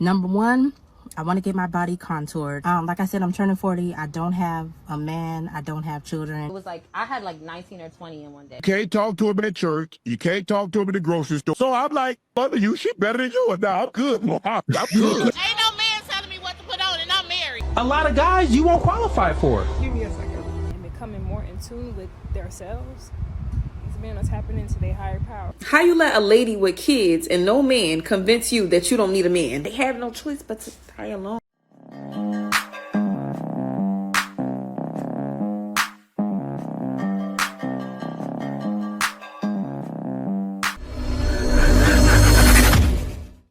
Number one, I want to get my body contoured. Like I said, I'm turning 40. I don't have a man. I don't have children. It was like I had like 19 or 20 in one day. You can't talk to him at church. You can't talk to him at the grocery store. So I'm like, mother, you shit better than you. Now I'm good. I'm good. Ain't no man telling me what to put on, and I'm married. A lot of guys you won't qualify for. Give me a second. And becoming more in tune with themselves. These men are tapping into their higher power. How you let a lady with kids and no man convince you that you don't need a man? They have no choice but to tie along.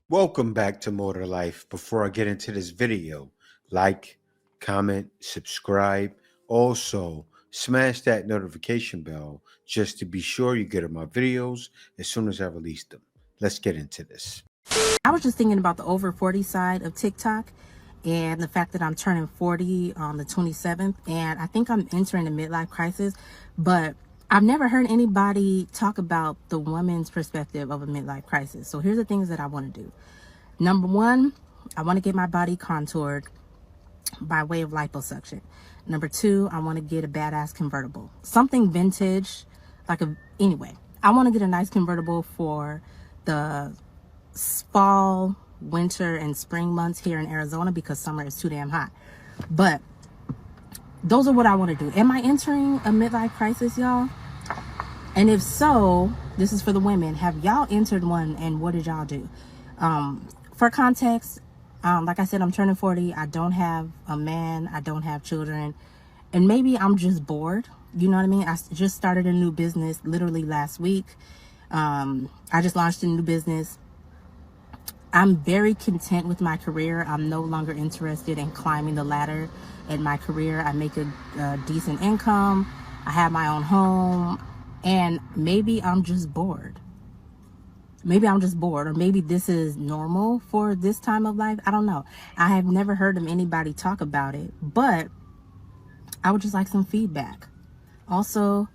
Welcome back to Motor Life. Before I get into this video, like, comment, subscribe. Also, smash that notification bell just to be sure you get my videos as soon as I release them. Let's get into this. I was just thinking about the over 40 side of TikTok and the fact that I'm turning 40 on the 27th. And I think I'm entering a midlife crisis, but I've never heard anybody talk about the woman's perspective of a midlife crisis. So here's the things that I want to do. Number one, I want to get my body contoured by way of liposuction. Number two, I want to get a badass convertible, something vintage, anyway, I want to get a nice convertible for the fall, winter, and spring months here in Arizona because summer is too damn hot. But those are what I want to do. Am I entering a midlife crisis, y'all? And if so, this is for the women. Have y'all entered one, and what did y'all do? For context, like I said, I'm turning 40. I don't have a man. I don't have children. And maybe I'm just bored. You know what I mean? I just started a new business literally last week. I just launched a new business. I'm very content with my career. I'm no longer interested in climbing the ladder in my career. I make a decent income. I have my own home. And maybe I'm just bored. Maybe I'm just bored, or maybe this is normal for this time of life. I don't know. I have never heard of anybody talk about it, but I would just like some feedback. Also,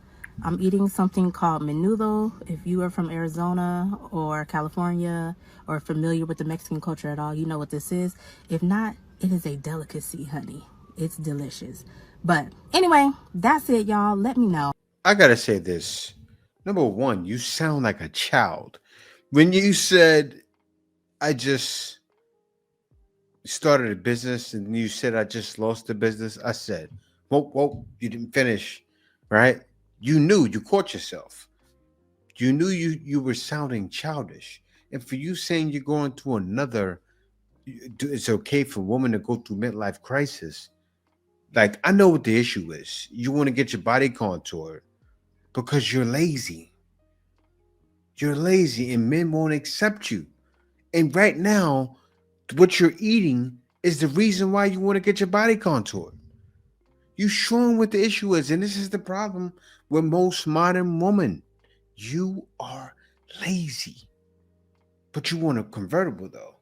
I'm eating something called menudo. If you are from Arizona or California or familiar with the Mexican culture at all, you know what this is. If not, it is a delicacy, honey. It's delicious. But anyway, that's it, y'all. Let me know. I gotta say this. Number one, you sound like a child. When you said, I just started a business, and you said, I just lost the business, I said, whoa, you didn't finish, right? You knew, you caught yourself. You knew you were sounding childish. And for you saying you're going to another, it's okay for a woman to go through midlife crisis. Like, I know what the issue is. You want to get your body contoured because you're lazy. You're lazy and men won't accept you. And right now, what you're eating is the reason why you want to get your body contoured. You're showing what the issue is. And this is the problem with most modern women. You are lazy. But you want a convertible though.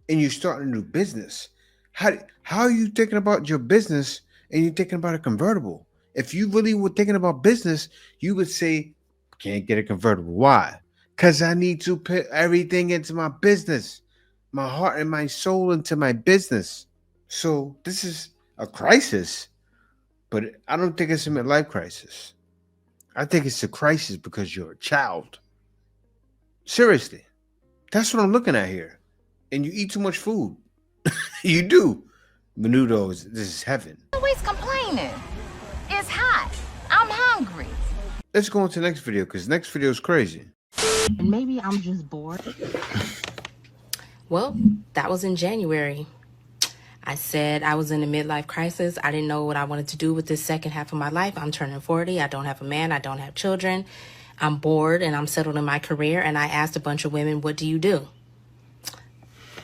And you're starting a new business. How are you thinking about your business and you're thinking about a convertible? If you really were thinking about business, you would say, can't get a convertible. Why? Because I need to put everything into my business, my heart and my soul into my business. So this is a crisis, but I don't think it's a midlife crisis. I think it's a crisis because you're a child. Seriously, that's what I'm looking at here. And you eat too much food. You do. Menudo, this is heaven. Always complaining. It's hot. I'm hungry. Let's go on to the next video because next video is crazy. And maybe I'm just bored. Well, that was in January. I said I was in a midlife crisis. I didn't know what I wanted to do with this second half of my life. I'm turning 40. I don't have a man. I don't have children. I'm bored and I'm settled in my career. And I asked a bunch of women, what do you do?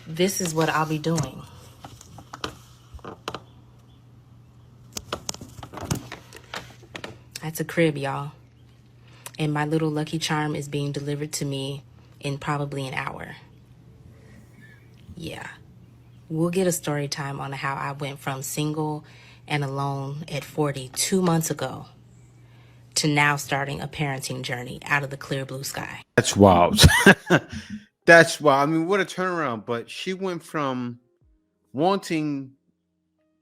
This is what I'll be doing. That's a crib, y'all. And my little Lucky Charm is being delivered to me in probably an hour. Yeah. We'll get a story time on how I went from single and alone at 40 2 months ago to now starting a parenting journey out of the clear blue sky. That's wild. That's why. I mean, what a turnaround. But she went from wanting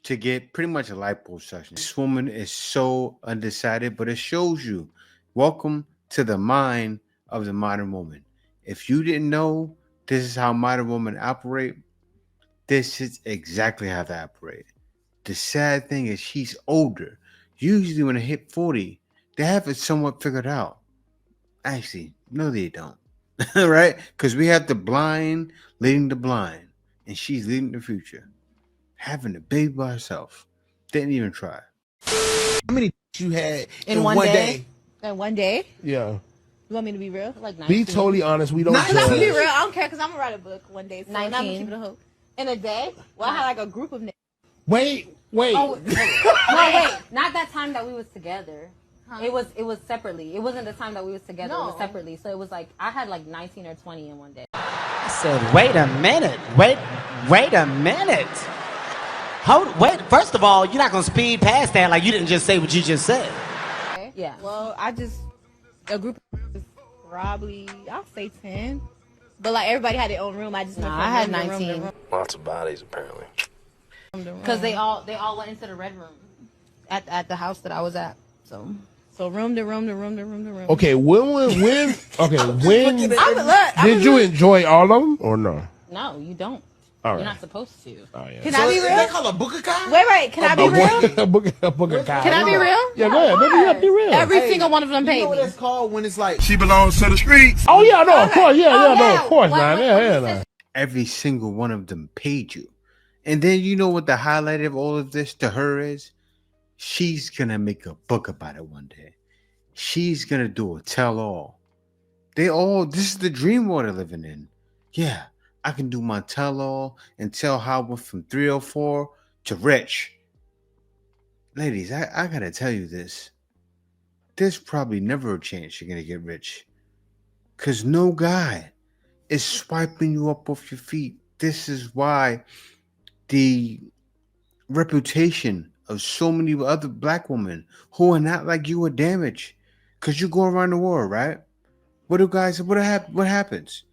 to get pretty much a liposuction. This woman is so undecided, but it shows you. Welcome to the mind of the modern woman. If you didn't know this is how modern women operate, this is exactly how they operate. The sad thing is she's older. Usually when they hit 40, they have it somewhat figured out. Actually, no, they don't. Right? Because we have the blind leading the blind, and she's leading the future. Having a baby by herself. Didn't even try. How many you had in one day? In one day? Yeah. You want me to be real? Like 19. Be totally honest. We don't Cause I'm gonna be judge. real. I don't care because I'm gonna write a book one day. So 19. I'm gonna keep it a hook. In a day? Well, I had like a group of niggas. Wait. Oh, no, wait. Not that time that we was together. Huh? It was separately. It wasn't the time that we was together. No. It was separately. So it was like I had like 19 or 20 in one day. I said, wait a minute. Wait a minute. Wait. First of all, you're not gonna speed past that like you didn't just say what you just said. Okay. Yeah. Well, a group of probably I'll say 10. But like everybody had their own room. I had 19. Lots of bodies apparently. Because they all went into the red room at the house that I was at. So room to room. Okay, when did you enjoy all of them or no? No, you don't. All right. You're not supposed to. Oh, yeah. Can I be real? They call a book a guy? Wait. Can I be real? A book a guy. Can I be real? Yeah, go ahead. Baby, you have to be real. Every single one of them paid You know me. what it's called when it's like She belongs to the streets. Oh yeah, no, of course, no, of course, man. Yeah. Every single one of them paid you. And then you know what the highlight of all of this to her is? She's gonna make a book about it one day. She's gonna do a tell-all. This is the dream world they're living in. Yeah, I can do my tell-all and tell how I went from 304 to rich. Ladies, I gotta tell you this. There's probably never a chance you're gonna get rich. Cause no guy is swiping you up off your feet. This is why the reputation of so many other black women who are not like you are damaged. Because you go around the world, right? What happens?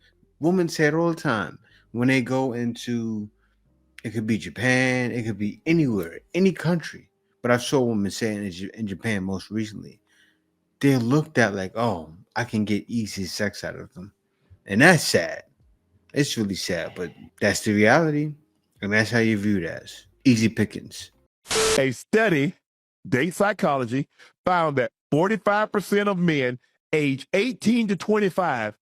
Women say it all the time. When they go into, it could be Japan, it could be anywhere, any country. But I saw women saying in Japan most recently, they're looked at like, oh, I can get easy sex out of them. And that's sad. It's really sad, but that's the reality. And that's how you view it as. Easy pickings. A study, Date Psychology, found that 45% of men age 18 to 25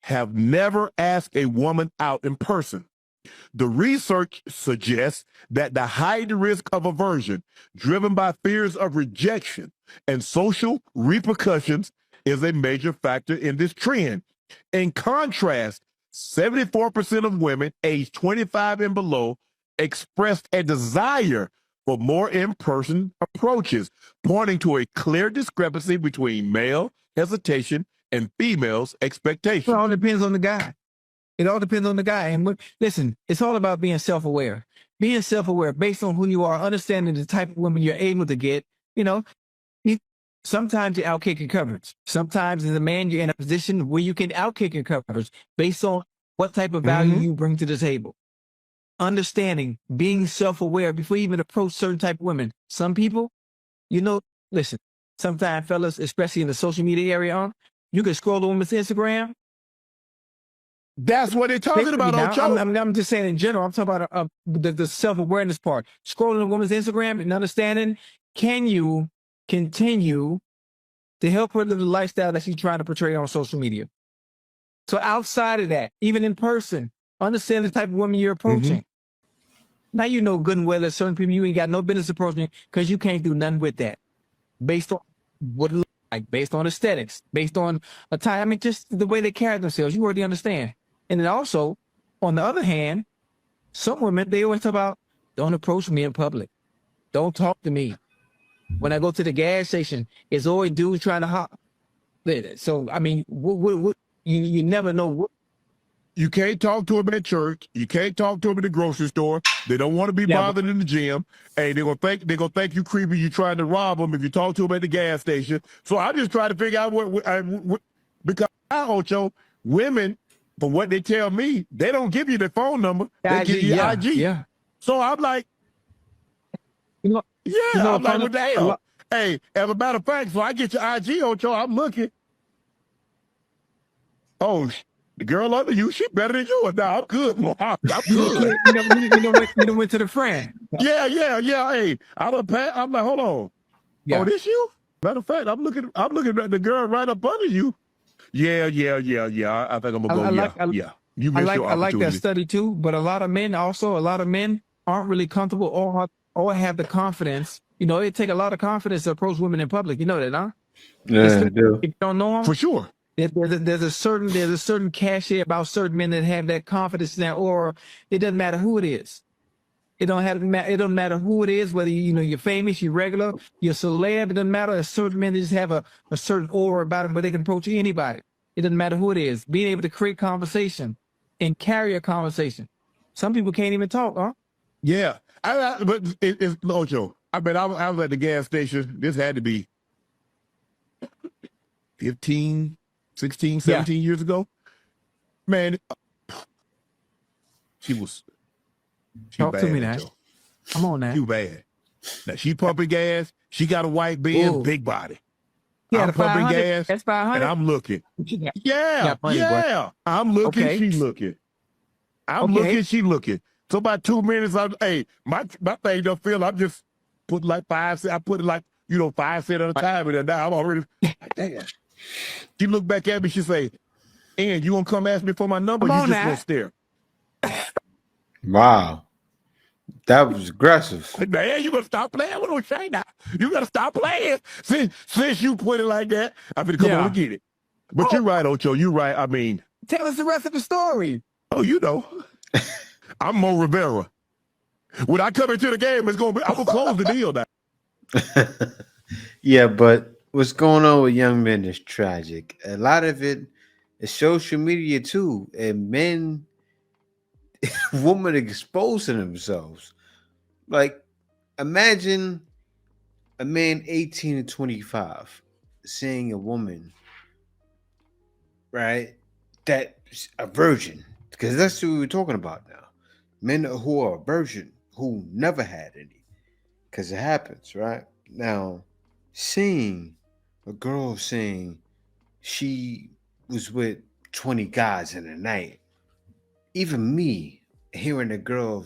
have never asked a woman out in person. The research suggests that the heightened risk of aversion, driven by fears of rejection and social repercussions, is a major factor in this trend. In contrast, 74% of women aged 25 and below expressed a desire for more in-person approaches, pointing to a clear discrepancy between male hesitation and females' expectations. It all depends on the guy. It all depends on the guy. And listen, it's all about being self-aware. Being self-aware based on who you are, understanding the type of woman you're able to get. Sometimes you outkick your coverage. Sometimes as a man, you're in a position where you can outkick your coverage based on what type of value you bring to the table. Understanding, being self-aware before you even approach certain type of women. Some people, listen, sometimes fellas, especially in the social media area, you can scroll a woman's Instagram. That's what they're talking about on show. I'm just saying in general. I'm talking about the self-awareness part. Scrolling a woman's Instagram and understanding, can you continue to help her live the lifestyle that she's trying to portray on social media? So outside of that, even in person, understand the type of woman you're approaching. Now you know good and well that certain people you ain't got no business approaching because you can't do nothing with that. Based on what it looks like, based on aesthetics, based on a time. I mean, just the way they carry themselves. You already understand. And then also, on the other hand, some women, they always talk about, don't approach me in public. Don't talk to me. When I go to the gas station, it's always dudes trying to hop. So, I mean, you never know what. You can't talk to them at church. You can't talk to them in the grocery store. They don't want to be bothered in the gym. Hey, they're gonna think you creepy. You trying to rob them if you talk to them at the gas station. So I just try to figure out what because Ocho, women From what they tell me, they don't give you the phone number. They give you IG. Yeah. So I'm like, I'm like, what the hell? Hey, as a matter of fact, so I get your IG, Ocho, I'm looking. Oh, the girl under you, she better than you. Now I'm good. I'm good. You went to the friend. Yeah. Hey, I'm like, hold on. Yeah. Oh, this you? Matter of fact, I'm looking at the girl right up under you. Yeah. I think I'm gonna go. Yeah. You missed your opportunity. I like that study too, but a lot of men aren't really comfortable or have the confidence. It take a lot of confidence to approach women in public. You know that, huh? Yeah, I do. If you don't know them, for sure. There's a certain cachet about certain men that have that confidence in that aura. It doesn't matter who it is. It doesn't matter who it is, whether you're famous, you're regular, you're celeb. It doesn't matter. A certain men just have a certain aura about them where they can approach anybody. It doesn't matter who it is. Being able to create conversation and carry a conversation. Some people can't even talk, huh? Yeah, but it's Ocho. I mean, I was at the gas station. This had to be 15, 16, 17 years ago. Man, she Talk bad, to me now. Ocho. Come on now. She bad. Now she pumping gas. She got a white Benz, big body. Yeah, I'm pumping gas. That's 500. And I'm looking. Yeah. I'm looking. Okay. She looking. I'm looking. She looking. So about 2 minutes, my thing don't feel. I'm just putting like 5 cents. I put it like 5 cents at a time, and now I'm already. Damn. She looked back at me. She say, "And you gonna come ask me for my number? You just gonna stare." Wow, that was aggressive. Man, you gonna stop playing with O'Shea now? You gotta stop playing. Since you put it like that, I'm gonna come on and get it. But you're right, Ocho. You're right. I mean, tell us the rest of the story. Oh, I'm Mo Rivera. When I come into the game, I'm gonna close the deal now. Yeah, but what's going on with young men is tragic. A lot of it is social media too, and men, women exposing themselves. Like, imagine a man 18 to 25 seeing a woman, right? That's a virgin, because that's what we're talking about now. Men who are a virgin, who never had any, because it happens, right? Now, seeing a girl saying she was with 20 guys in a night, even me hearing a girl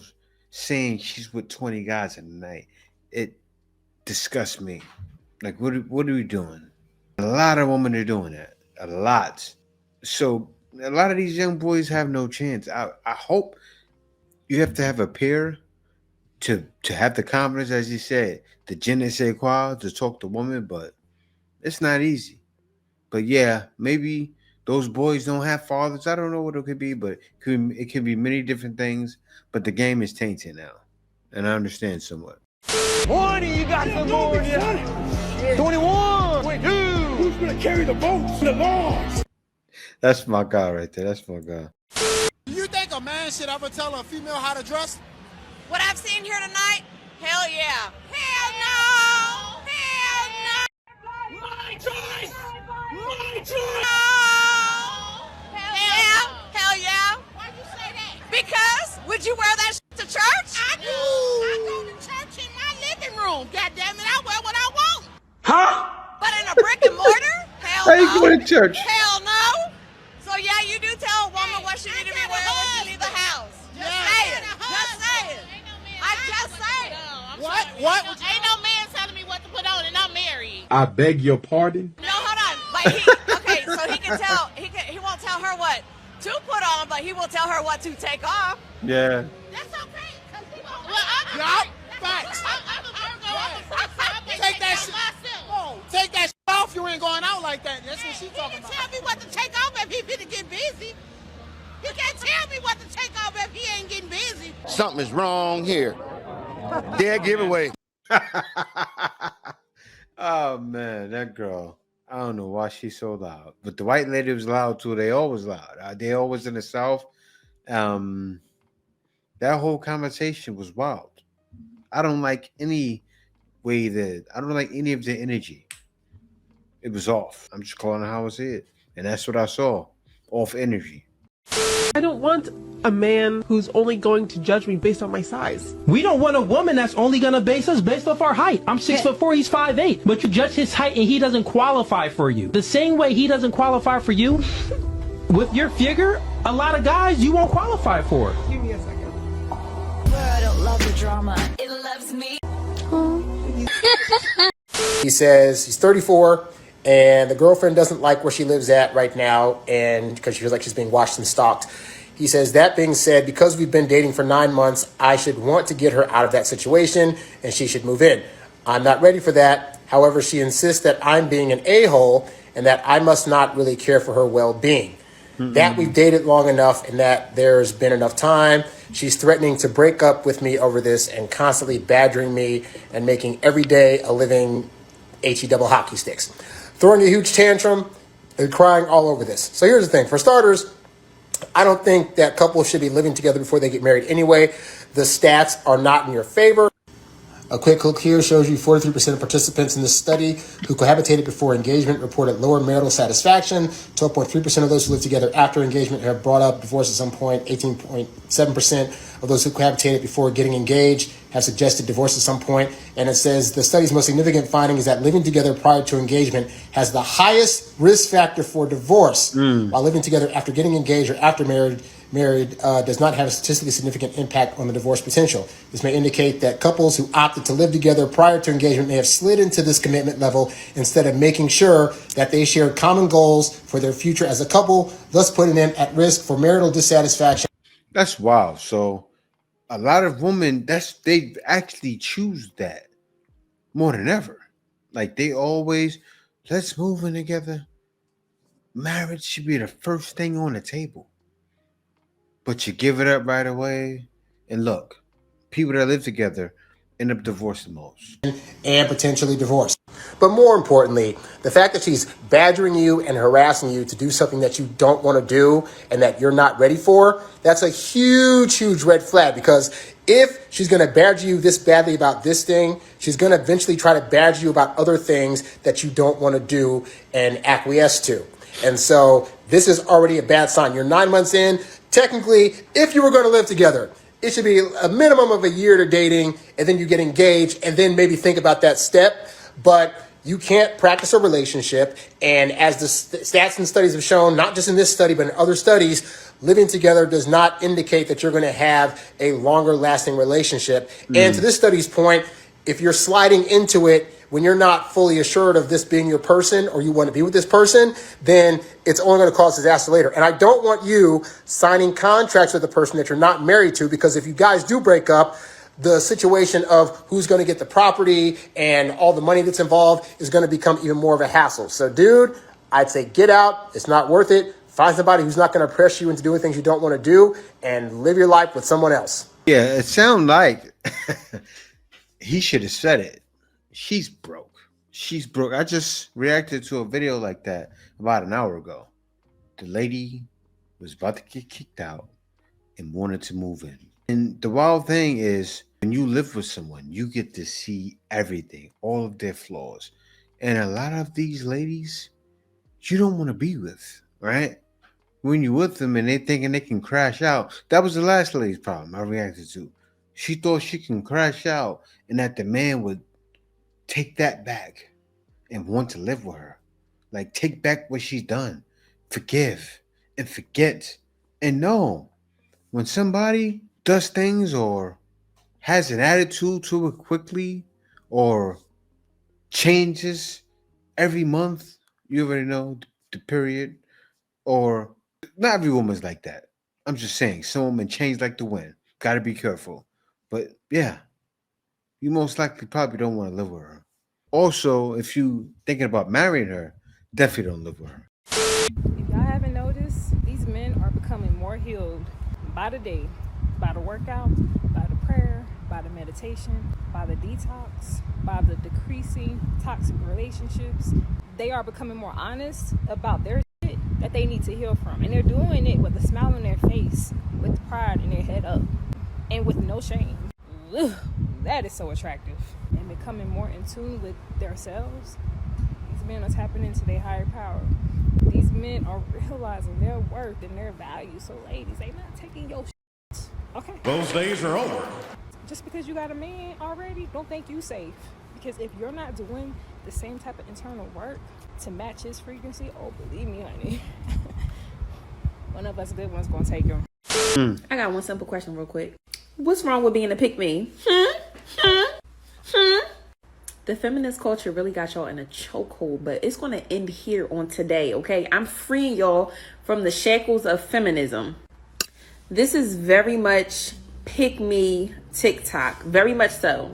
saying she's with 20 guys in a night, it disgusts me. Like, what are we doing? A lot of women are doing that. A lot. So a lot of these young boys have no chance. I hope you have to have a peer to have the confidence, as you said, the je ne sais quoi, to talk to women, but it's not easy. But yeah, maybe those boys don't have fathers. I don't know what it could be, but it could be many different things. But the game is tainted now, and I understand somewhat. 20, you got some more. 21, 22. Who's gonna carry the votes? The laws. That's my guy right there. That's my guy. Do you think a man should ever tell a female how to dress? What I've seen here tonight? Hell yeah. Hell no. Hell no. My choice. My choice. No. Hell yeah. Why'd you say that? Because would you wear that to church? I do. I go to church in my living room. God damn it, I wear what I want. Huh? But in a brick and mortar? Hell How no. you going to church? Hell no. So yeah, you do tell a woman what she need to be wearing when she leave the house. Just saying. Just saying. I'm just saying. What? Ain't no man telling me what to put on, and I'm married. I beg your pardon? No, hold on. But so he can tell. He won't tell her what to put on, but he will tell her what to take off. Yeah. That's okay. Facts. Take that shit. Oh, take that shit off. You ain't going out like that. That's what she's talking about. Tell me what to take off if he finna get busy. You can't tell me what to take off if he ain't getting busy. Something is wrong here. Dead giveaway. Oh man, that girl. I don't know why she's so loud. But the white lady was loud too. They always loud. They always in the South. That whole conversation was wild. I don't like any way that I don't like any of the energy. It was off. I'm just calling it how I see it. And that's what I saw. Off energy. I don't want a man who's only going to judge me based on my size. We don't want a woman that's only gonna base us based off our height. I'm 6'4", he's 5'8", but you judge his height and he doesn't qualify for you. The same way he doesn't qualify for you, with your figure, a lot of guys you won't qualify for. Give me a second. I don't love the drama. It loves me. He says he's 34 and the girlfriend doesn't like where she lives at right now, and because she feels like she's being watched and stalked. He says, that being said, because we've been dating for 9 months, I should want to get her out of that situation and she should move in. I'm not ready for that. However, she insists that I'm being an a-hole and that I must not really care for her well-being. That we've dated long enough and that there's been enough time. She's threatening to break up with me over this and constantly badgering me and making every day a living HE double hockey sticks. Throwing a huge tantrum and crying all over this. So here's the thing. For starters, I don't think that couples should be living together before they get married anyway. The stats are not in your favor. A quick look here shows you 43% of participants in this study who cohabitated before engagement reported lower marital satisfaction. 12.3% of those who lived together after engagement have brought up divorce at some point. 18.7% of those who cohabitated before getting engaged have suggested divorce at some point. And it says the study's most significant finding is that living together prior to engagement has the highest risk factor for divorce, while living together after getting engaged or after married does not have a statistically significant impact on the divorce potential. This may indicate that couples who opted to live together prior to engagement may have slid into this commitment level instead of making sure that they shared common goals for their future as a couple, thus putting them at risk for marital dissatisfaction. That's wild. So a lot of women, they actually choose that more than ever. Like they always, let's move in together. Marriage should be the first thing on the table. But you give it up right away. And look, people that live together end up divorcing most. And potentially divorced. But more importantly, the fact that she's badgering you and harassing you to do something that you don't want to do and that you're not ready for, that's a huge, huge red flag. Because if she's going to badger you this badly about this thing, she's going to eventually try to badger you about other things that you don't want to do and acquiesce to. And so this is already a bad sign. You're 9 months in. Technically, if you were going to live together, it should be a minimum of a year to dating, and then you get engaged, and then maybe think about that step. But you can't practice a relationship. And as the stats and studies have shown, not just in this study, but in other studies, living together does not indicate that you're going to have a longer lasting relationship. And to this study's point, if you're sliding into it when you're not fully assured of this being your person or you want to be with this person, then it's only going to cause disaster later. And I don't want you signing contracts with a person that you're not married to, because if you guys do break up, the situation of who's going to get the property and all the money that's involved is going to become even more of a hassle. So, dude, I'd say get out. It's not worth it. Find somebody who's not going to press you into doing things you don't want to do and live your life with someone else. Yeah, it sounds like he should have said it. She's broke. She's broke. I just reacted to a video like that about an hour ago. The lady was about to get kicked out and wanted to move in. And the wild thing is, when you live with someone, you get to see everything, all of their flaws. And a lot of these ladies, you don't want to be with, right? When you're with them and they thinking they can crash out. That was the last lady's problem I reacted to. She thought she can crash out and that the man would take that back and want to live with her. Like, take back what she's done. Forgive and forget. And no, when somebody does things or has an attitude to it quickly or changes every month, you already know the period, or not every woman's like that. I'm just saying, some women change like the wind. Got to be careful. But yeah, you most likely probably don't want to live with her. Also, if you thinking about marrying her, definitely don't live with her. If y'all haven't noticed, these men are becoming more healed by the day, by the workout, by the prayer, by the meditation, by the detox, by the decreasing toxic relationships. They are becoming more honest about their shit that they need to heal from. And they're doing it with a smile on their face, with pride in their head up, and with no shame. Ugh, that is so attractive. And becoming more in tune with themselves. These men are tapping into their higher power. these men are realizing their worth and their value. So ladies, they not taking your shit. Okay? Those days are over. Just because you got a man already, don't think you safe. Because if you're not doing the same type of internal work to match his frequency, oh, believe me, honey, one of us good ones gonna take him. I got one simple question real quick. What's wrong with being a pick-me? The feminist culture really got y'all in a chokehold, but it's going to end here on today, okay? I'm freeing y'all from the shackles of feminism. This is very much pick-me TikTok. Very much so.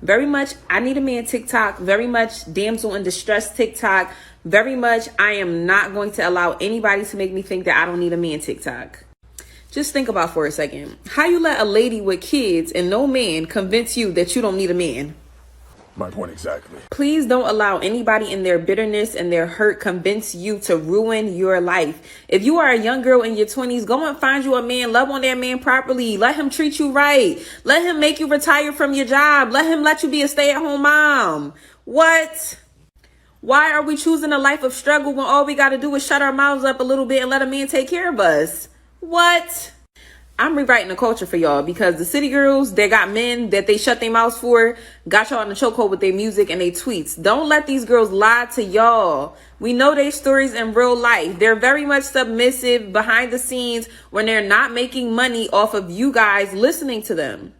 Very much I need a man TikTok. Very much damsel in distress TikTok. Very much I am not going to allow anybody to make me think that I don't need a man TikTok. Just think about for a second. How you let a lady with kids and no man convince you that you don't need a man? My point exactly. Please don't allow anybody in their bitterness and their hurt convince you to ruin your life. If you are a young girl in your 20s, go and find you a man. Love on that man properly. Let him treat you right. Let him make you retire from your job. Let him let you be a stay-at-home mom. What? Why are we choosing a life of struggle when all we got to do is shut our mouths up a little bit and let a man take care of us? What? I'm rewriting the culture for y'all because the city girls, they got men that they shut their mouths for, got y'all in the chokehold with their music and their tweets. Don't let these girls lie to y'all. We know their stories in real life. They're very much submissive behind the scenes when they're not making money off of you guys listening to them.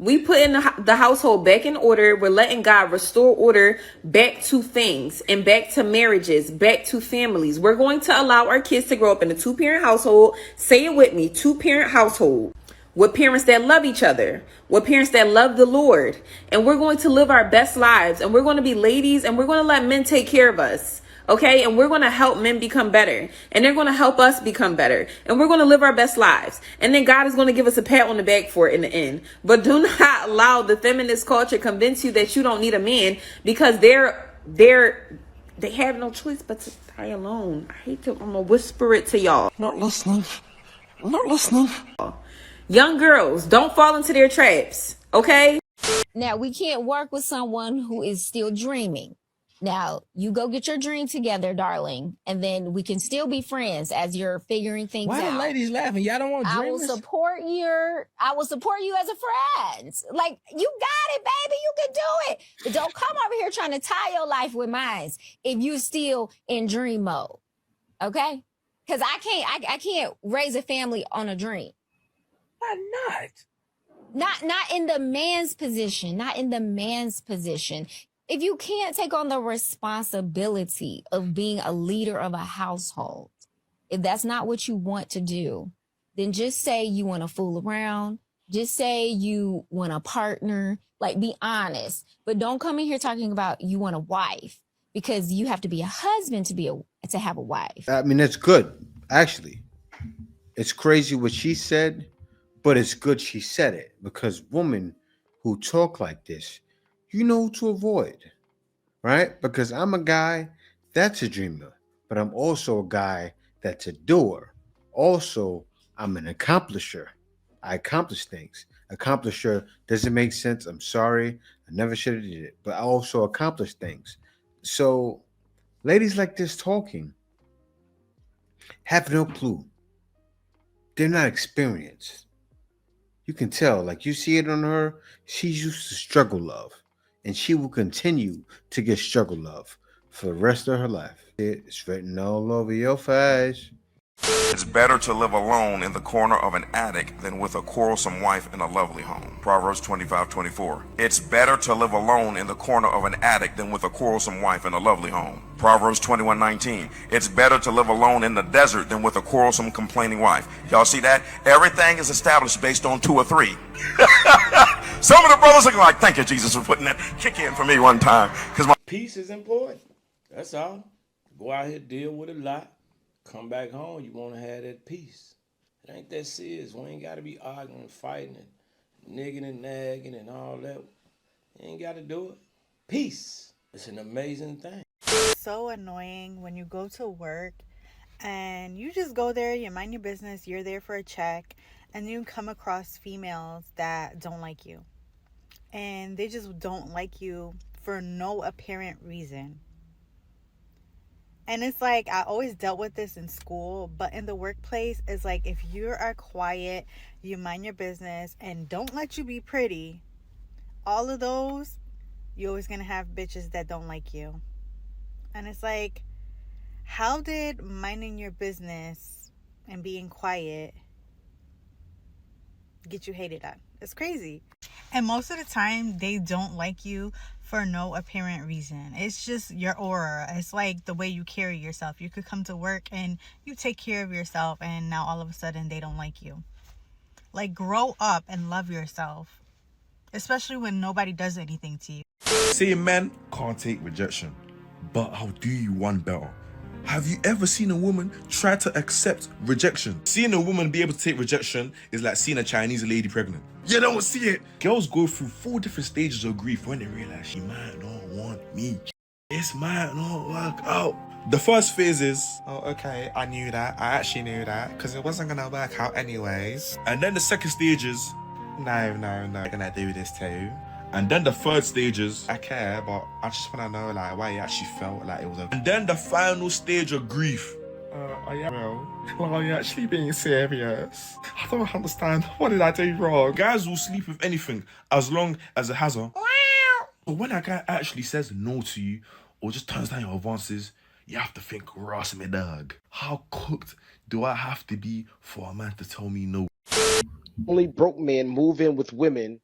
We put in the household back in order. We're letting God restore order back to things and back to marriages, back to families. We're going to allow our kids to grow up in a 2-parent household. Say it with me, 2-parent household with parents that love each other, with parents that love the Lord. And we're going to live our best lives and we're going to be ladies and we're going to let men take care of us. Okay, and we're going to help men become better and they're going to help us become better and we're going to live our best lives. And then God is going to give us a pat on the back for it in the end. But do not allow the feminist culture convince you that you don't need a man because they have no choice but to die alone. I hate to, I'm going to whisper it to y'all. Not listening. Not listening. Young girls, don't fall into their traps. Okay. Now, we can't work with someone who is still dreaming. Now, you go get your dream together, darling, and then we can still be friends as you're figuring things out. Why the ladies laughing? Y'all don't want dreamers? I will support you as a friend. Like, you got it, baby. You can do it. But don't come over here trying to tie your life with mine if you're still in dream mode. Okay? Because I can't raise a family on a dream. Why not? Not in the man's position. Not in the man's position. If you can't take on the responsibility of being a leader of a household, if that's not what you want to do, then just say you want to fool around. Just say you want a partner. Like, be honest. But don't come in here talking about you want a wife because you have to be a husband to have a wife. I mean, that's good, actually. It's crazy what she said, but it's good she said it because women who talk like this, you know who to avoid, right? Because I'm a guy that's a dreamer, but I'm also a guy that's a doer. Also, I'm an accomplisher. I accomplish things. Accomplisher doesn't make sense. I'm sorry. I never should have did it, but I also accomplish things. So ladies like this talking have no clue. They're not experienced. You can tell, like you see it on her, she's used to struggle love. And she will continue to get struggle love for the rest of her life. It's written all over your face. It's better to live alone in the corner of an attic than with a quarrelsome wife in a lovely home. Proverbs 25:24. It's better to live alone in the corner of an attic than with a quarrelsome wife in a lovely home. Proverbs 21:19. It's better to live alone in the desert than with a quarrelsome, complaining wife. Y'all see that? Everything is established based on 2 or 3. Some of the brothers looking like, thank you, Jesus, for putting that kick in for me one time. Peace is important. That's all. Go out here, deal with a lot. Come back home, you want to have that peace. It ain't that serious. We ain't got to be arguing and fighting and nigging and nagging and all that. You ain't got to do it. Peace. It's an amazing thing. So annoying when you go to work and you just go there, you mind your business, you're there for a check, and you come across females that don't like you. And they just don't like you for no apparent reason. And it's like, I always dealt with this in school, but in the workplace, it's like, if you are quiet, you mind your business, and don't let you be pretty, all of those, you're always going to have bitches that don't like you. And it's like, how did minding your business and being quiet get you hated on? It's crazy. And most of the time, they don't like you for no apparent reason. It's just your aura. It's like the way you carry yourself. You could come to work and you take care of yourself, and now all of a sudden they don't like you. Like, grow up and love yourself, especially when nobody does anything to you. Saying men can't take rejection, but I'll do you one better. Have you ever seen a woman try to accept rejection? Seeing a woman be able to take rejection is like seeing a Chinese lady pregnant. You don't see it. Girls go through 4 different stages of grief when they realize she might not want me. This might not work out. The first phase is, oh, okay, I knew that. I actually knew that because it wasn't gonna work out anyways. And then the second stage is, no, I'm gonna do this too. And then the third stage is, I care, but I just want to know like why you actually felt like it was okay. And then the final stage of grief. Are you actually being serious? I don't understand. What did I do wrong? Guys will sleep with anything as long as it has a but when a guy actually says no to you or just turns down your advances, you have to think, Ross, me dog, how cooked do I have to be for a man to tell me no? Only broke men move in with women.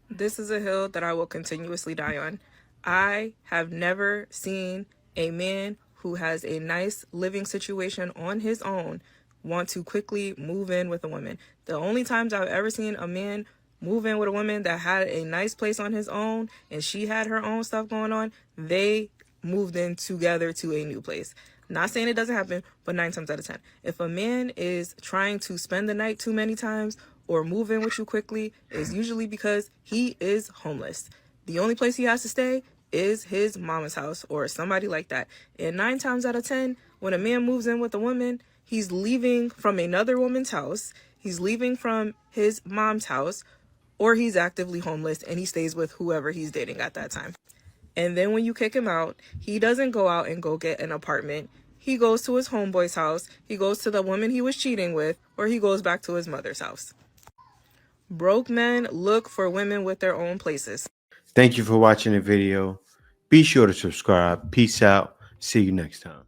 This is a hill that I will continuously die on. I have never seen a man who has a nice living situation on his own want to quickly move in with a woman. The only times I've ever seen a man move in with a woman that had a nice place on his own and she had her own stuff going on, they moved in together to a new place. Not saying it doesn't happen, but 9 times out of 10. If a man is trying to spend the night too many times or move in with you quickly, is usually because he is homeless. The only place he has to stay is his mama's house or somebody like that. And 9 times out of 10, when a man moves in with a woman, he's leaving from another woman's house, he's leaving from his mom's house, or he's actively homeless and he stays with whoever he's dating at that time. And then when you kick him out, he doesn't go out and go get an apartment. He goes to his homeboy's house, he goes to the woman he was cheating with, or he goes back to his mother's house. Broke men look for women with their own places. Thank you for watching the video. Be sure to subscribe. Peace out. See you next time.